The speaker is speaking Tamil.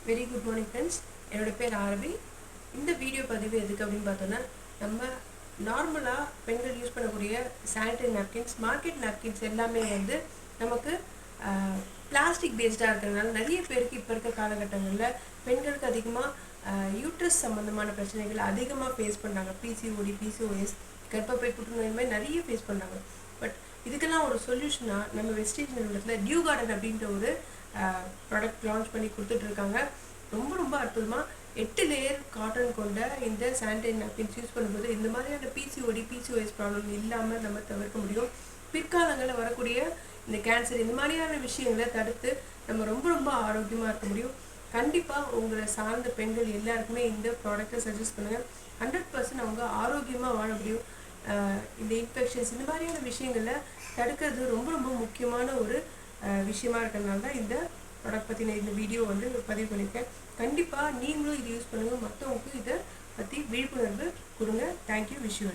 Very good morning friends. என்னோட பேர் ஆரவி. இந்த வீடியோ பதிவு எதுக்கு அப்படின்னு பார்த்தோன்னா, நம்ம நார்மலாக பெண்கள் யூஸ் பண்ணக்கூடிய சானிடரி நாப்கின்ஸ், மார்க்கெட் நாப்கின்ஸ் எல்லாமே வந்து நமக்கு பிளாஸ்டிக் பேஸ்டாக இருக்கிறதுனால நிறைய பேருக்கு இப்போ இருக்க காலகட்டங்களில் பெண்களுக்கு அதிகமாக யூட்ரஸ் சம்மந்தமான பிரச்சனைகள் அதிகமாக ஃபேஸ் பண்ணுறாங்க. பிசிஓடி, பிசிஓஎஸ், கர்ப்பப்பை புற்றுநோய் மாதிரி நிறைய ஃபேஸ் பண்ணுறாங்க. பட் இதுக்கெல்லாம் ஒரு சொல்யூஷனாக நம்ம வெஸ்டேஜ் நிறுவனத்தில் டியூ கார்டன் அப்படின்ற ஒரு ப்ராடக்ட் லான்ச் பண்ணி கொடுத்துட்ருக்காங்க. ரொம்ப அற்புதமாக 8 லேயர் காட்டன் கொண்ட இந்த சானிடரி நாப்கின்ஸ் யூஸ் பண்ணும்போது இந்த மாதிரியான பிசிஓடி, பிசிஓஎஸ் ப்ராப்ளம் இல்லாமல் நம்ம தவிர்க்க முடியும். பிற்காலங்களில் வரக்கூடிய இந்த கேன்சர் இந்த மாதிரியான விஷயங்களை தடுத்து நம்ம ரொம்ப ஆரோக்கியமாக இருக்க முடியும். கண்டிப்பாக உங்களை சார்ந்த பெண்கள் எல்லாருக்குமே இந்த ப்ராடக்டை சஜஸ்ட் பண்ணுங்கள். 100% அவங்க ஆரோக்கியமாக வாழ முடியும். இந்த இன்ஃபெக்ஷன்ஸ் இந்த மாதிரியான விஷயங்களை தடுக்கிறது ரொம்ப முக்கியமான ஒரு விஷயமா இருக்கிறதுனால தான் இந்த ப்ராடக்ட் பற்றின இந்த வீடியோ வந்து பதிவு பண்ணியிருக்கேன். கண்டிப்பாக நீங்களும் இதை யூஸ் பண்ணுங்கள். மற்றவங்களுக்கு இதை பற்றி விழிப்புணர்வு கொடுங்க. தேங்க்யூ. Wish you.